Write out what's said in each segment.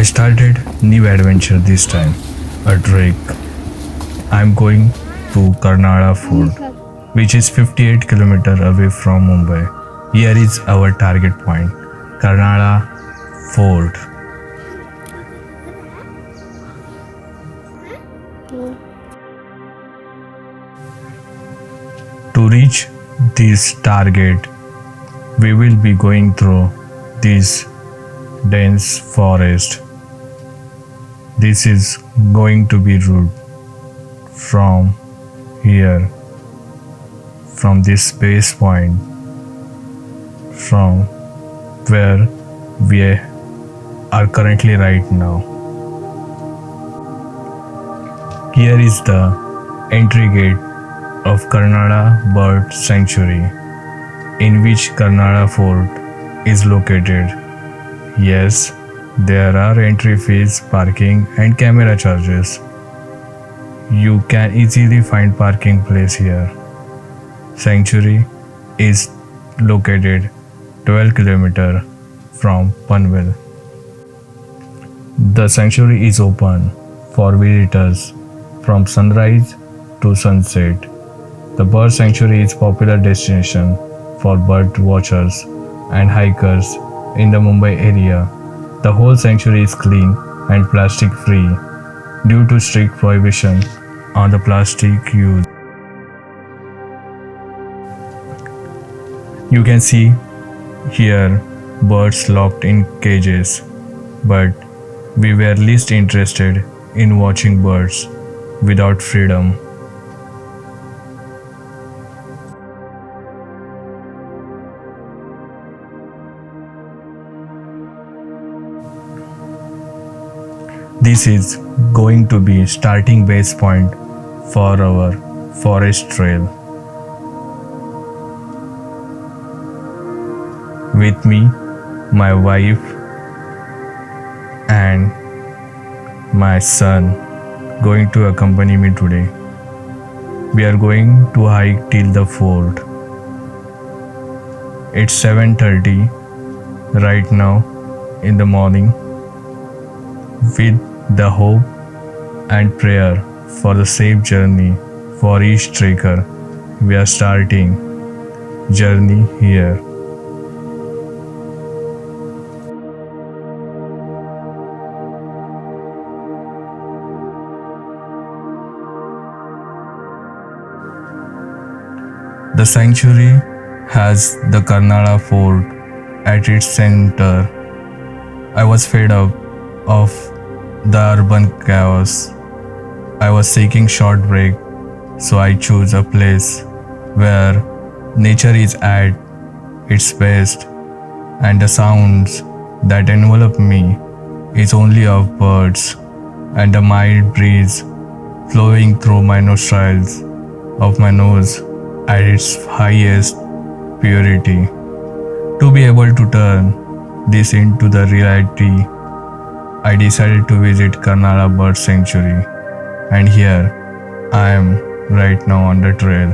started new adventure this time, a trek. I'm going to Karnala Fort, which is 58 km away from Mumbai. Here is our target point, Karnala Fort. To reach this target, we will be going through this dense forest. This is going to be route from here, from this base point, from where we are currently right now. Here is the entry gate of Karnala Bird Sanctuary, in which Karnala Fort is located. Yes, there are entry fees, parking and camera charges. You can easily find parking place here. Sanctuary is located 12 km from Panvel. The sanctuary is open for visitors from sunrise to sunset. The bird sanctuary is popular destination for bird watchers and hikers in the Mumbai area. The whole sanctuary is clean and plastic free due to strict prohibition on the plastic use. You can see here birds locked in cages, but we were least interested in watching birds without freedom. This is going to be starting base point for our forest trail. With me, my wife and my son going to accompany me today. We are going to hike till the fort. It's 7:30 right now in the morning. With the hope and prayer for the safe journey for each trekker, we are starting journey here. The sanctuary has the Karnala Fort at its center. I was fed up of the urban chaos. I was seeking short break, so I chose a place where nature is at its best and the sounds that envelop me is only of birds and the mild breeze flowing through my nostrils of my nose at its highest purity. To be able to turn this into the reality, I decided to visit Karnala Bird Sanctuary, and here I am right now on the trail.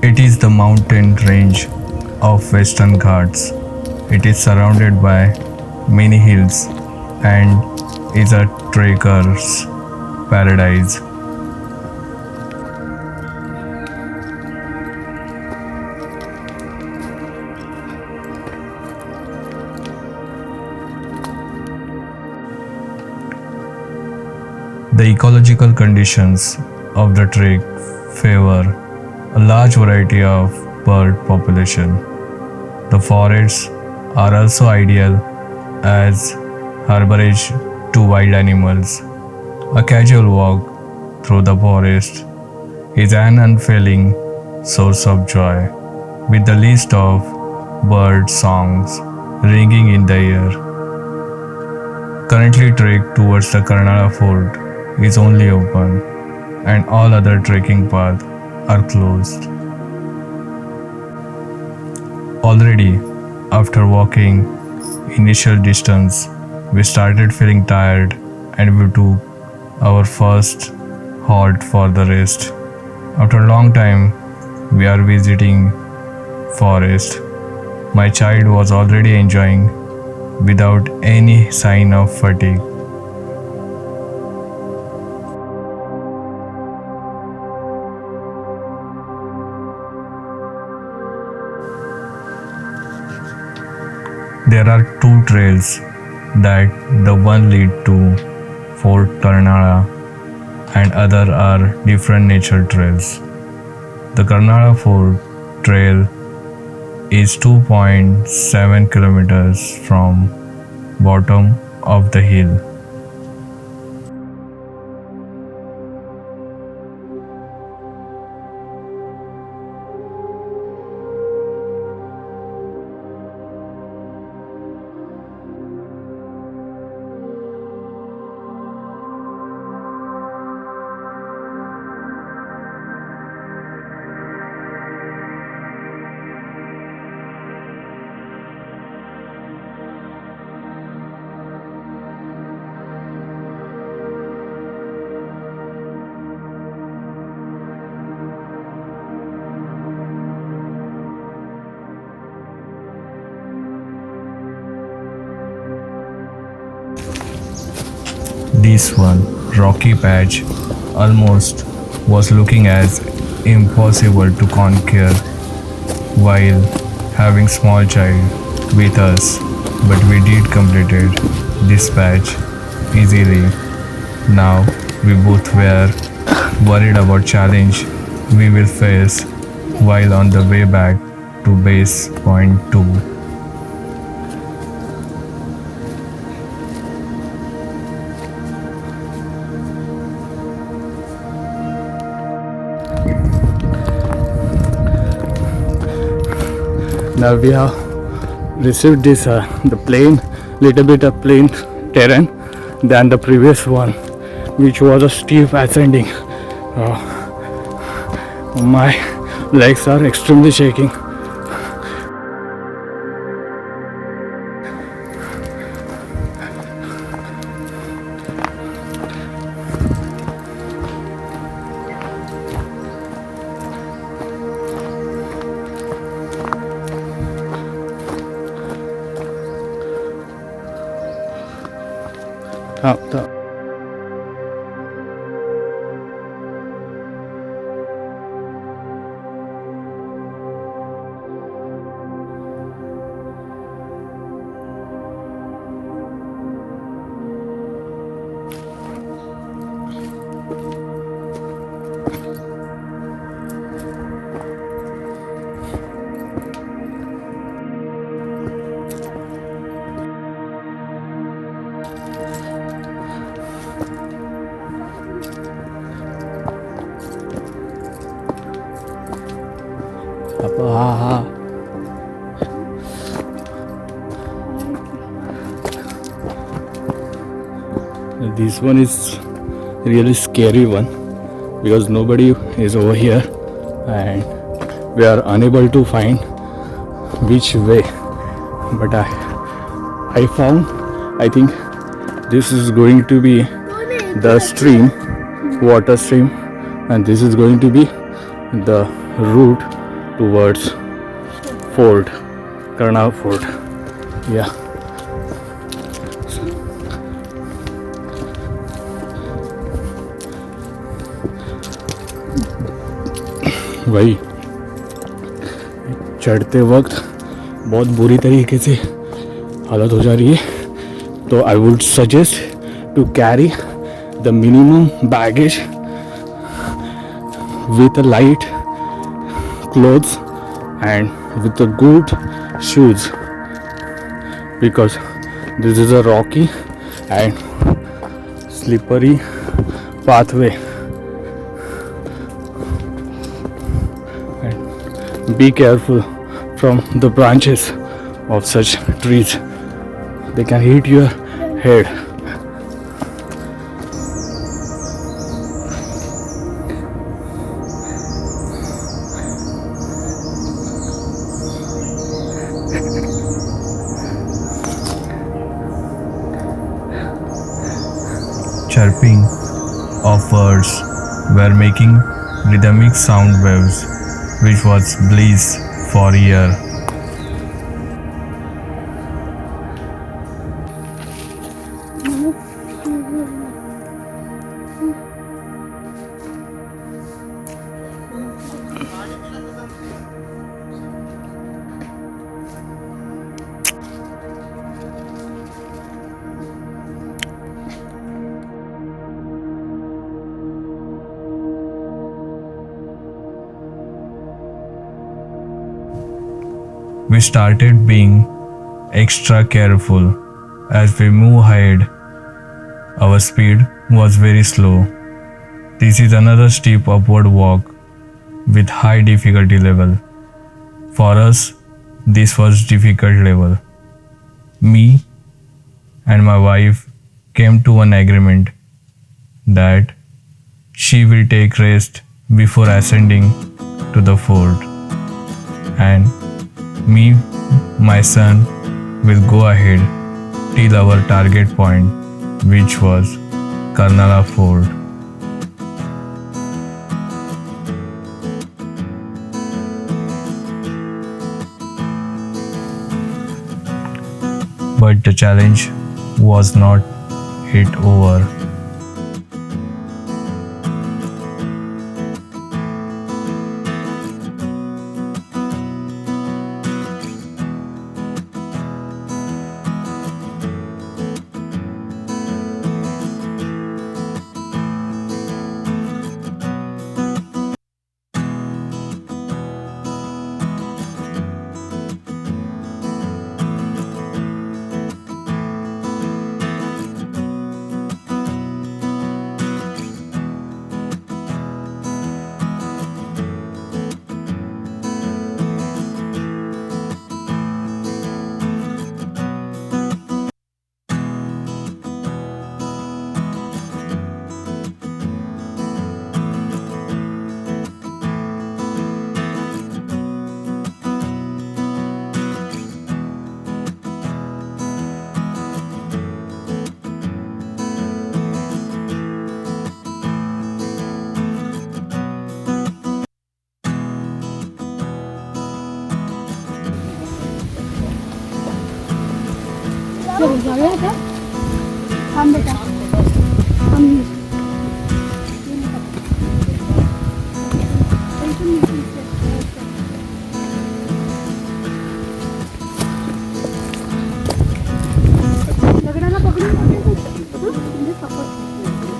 It is the mountain range of Western Ghats. It is surrounded by many hills and is a trekker's paradise. The ecological conditions of the trek favor a large variety of bird population. The forests are also ideal as herbitage to wild animals. A casual walk through the forest is an unfailing source of joy, with the list of bird songs ringing in the air. Currently, trek towards the Karnala Fort is only open, and all other trekking paths are closed. Already, after walking initial distance, we started feeling tired and we took our first halt for the rest. After a long time, we are visiting forest. My child was already enjoying without any sign of fatigue. There are two trails that the one lead to Fort Karnala and other are different nature trails. The Karnala Fort trail is 2.7 kilometers from bottom of the hill. This one rocky patch almost was looking as impossible to conquer while having small child with us, but we did completed this patch easily. Now we both were worried about challenge we will face while on the way back to base point 2. Now we have received this the plain, little bit of plain terrain than the previous one, which was a steep ascending. My legs are extremely shaking. The This one is really scary one because nobody is over here and we are unable to find which way. But I found, I think this is going to be the stream, water stream, and this is going to be the route towards Fort, Karnala Fort. Yeah. वही चढ़ते वक्त बहुत बुरी तरीके से हालत हो जा रही है, तो I would suggest to carry the minimum baggage with a light clothes and with a good shoes, because this is a rocky and slippery pathway, and be careful from the branches of such trees, they can hit your head. chirping of birds were making rhythmic sound waves, which was bliss for ear. We started being extra careful as we move ahead. Our speed was very slow. This is another steep upward walk with high difficulty level. For us, this was difficult level. Me and my wife came to an agreement that she will take rest before ascending to the fort, and me, my son, will go ahead till our target point, which was Karnala Fort. But the challenge was not yet over. चलो जाऊया आता थांब बेटा थांब दगडाला पकडून म्हणजे support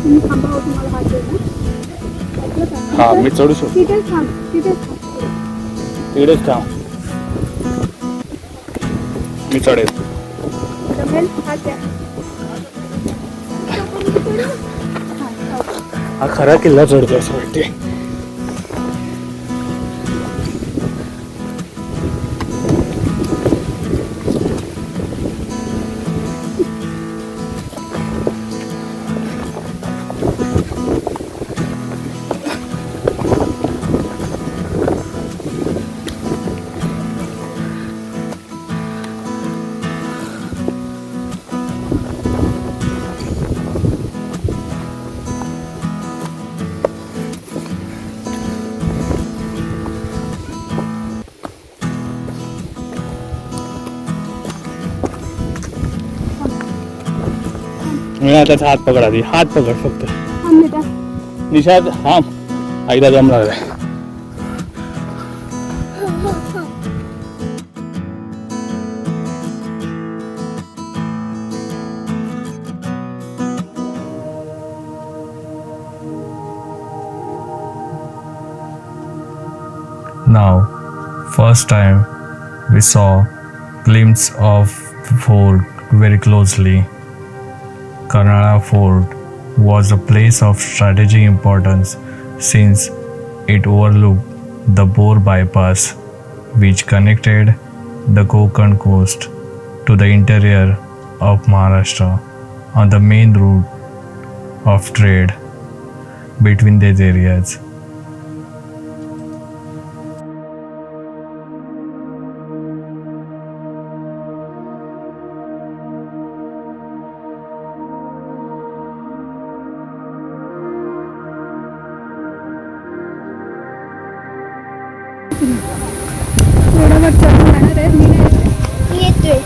थांबावं तुम्हाला हात देऊ हा मी चढू शकतो तिथेच थांब तिकडेच थांब मी चढेल जमेल हात द्या हा खरा किल्ला चढतो असं वाटते मी त्याचा हात पकड आधी हात पकड फक्त थांब बेटा निशाद थांब आईला दम लागलाय Now, first time we saw glimpse of fort very closely. Karnala Fort was a place of strategic importance since it overlooked the Bor bypass, which connected the Konkan coast to the interior of Maharashtra on the main route of trade between these areas. माझ्यावर चढून जाणार आहे, मी नाही येते. येतोय.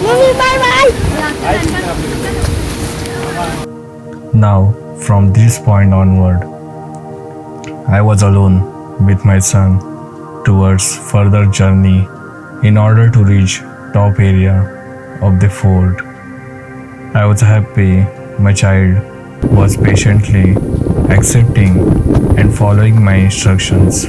Mummy bye bye. Now, from this point onward, I was alone with my son towards further journey in order to reach top area of the fort. I was happy my child was patiently accepting and following my instructions.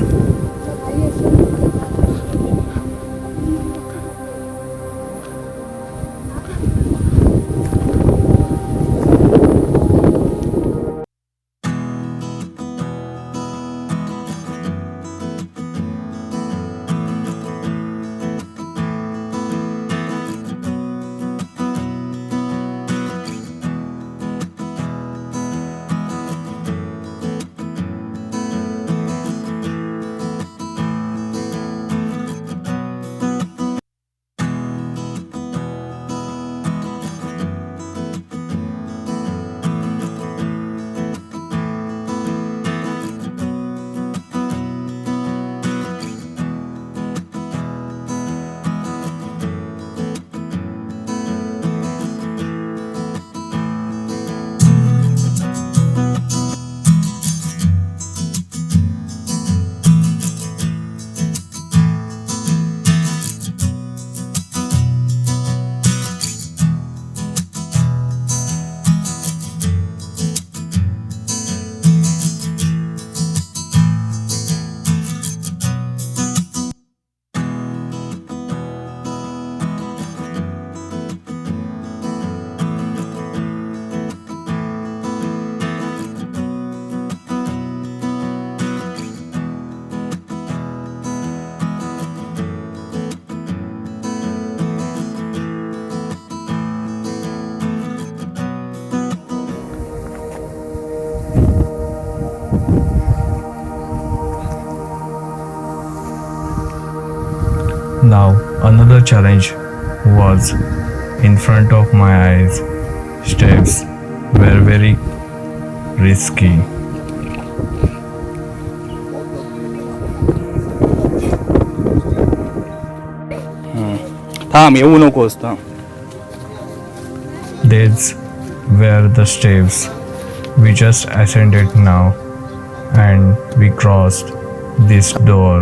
Now, another challenge was in front of my eyes. Steps were very risky. थांब, येऊ नकोस. थांब. These were the steps we just ascended now, and we crossed this door.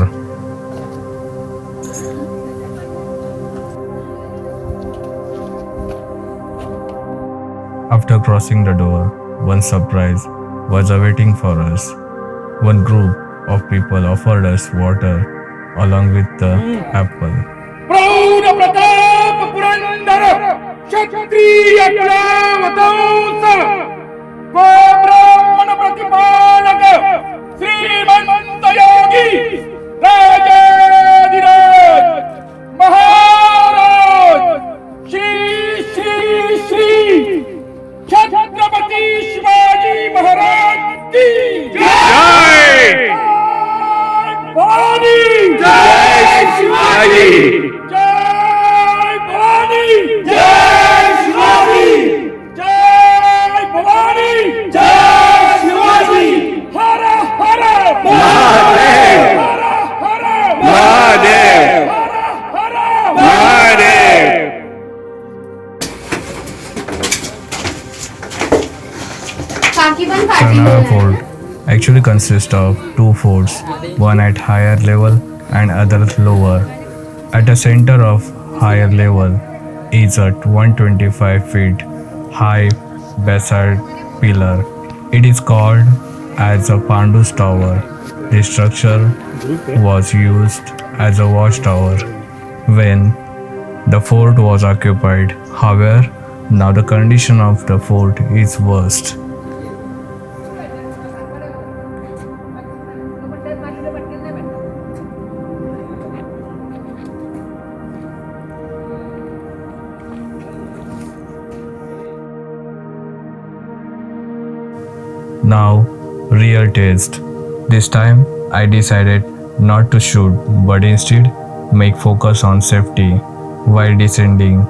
After crossing the door, one surprise was awaiting for us. One group of people offered us water along with the apple. प्रौढ प्रताप पुरंदर क्षत्रिय कुलावतंस ब्राह्मण प्रतिपालक श्रीमंत योगी राजाधिराज महाराज श्री श्री श्री छत्रपति शिवाजी महाराज की जय. भवानी जय. शिवाजी जय. भवानी जय. शिवाजी जय. भवानी जय. शिवाजी. हर हर महादेव. हर हर महादेव. हर हर Mahadev. Karnala fort actually consists of two forts, one at higher level and other lower. At the center of higher level is a 125 feet high basalt pillar. It is called as a Pandu's tower. This structure was used as a watchtower when the fort was occupied. However, now the condition of the fort is worst. Now, real test. This time I decided not to shoot but instead make focus on safety while descending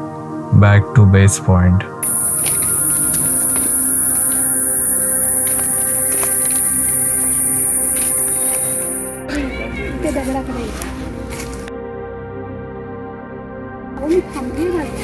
back to base point. ते दगडाकडे ये. अहो मी थांबली माझी.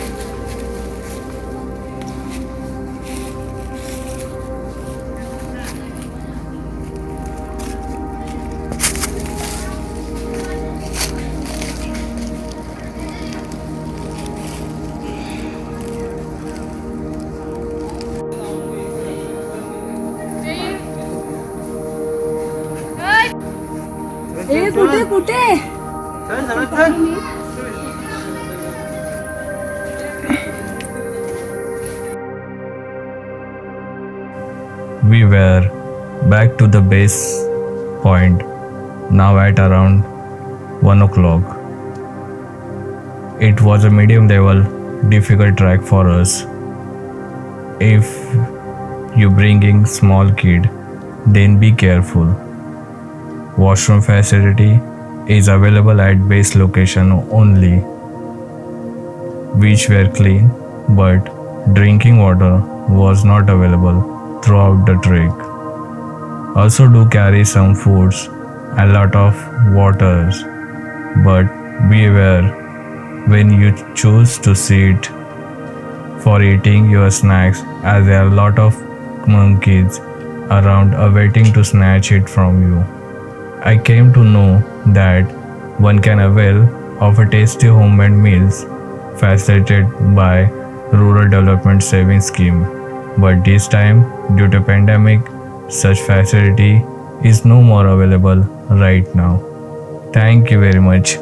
ए कुठे कुठे We were back to the base point now at around 1 o'clock. It was a medium level difficult track for us. If you bringing small kid, then be careful. Washroom facility is available at base location only, which were clean, but drinking water was not available throughout the trek. Also do carry some foods and lot of waters, but be aware when you choose to sit for eating your snacks as there are a lot of monkeys around awaiting to snatch it from you. I came to know that one can avail of a tasty homemade meals facilitated by Rural Development Savings Scheme. But this time, due to pandemic, such facility is no more available right now. Thank you very much.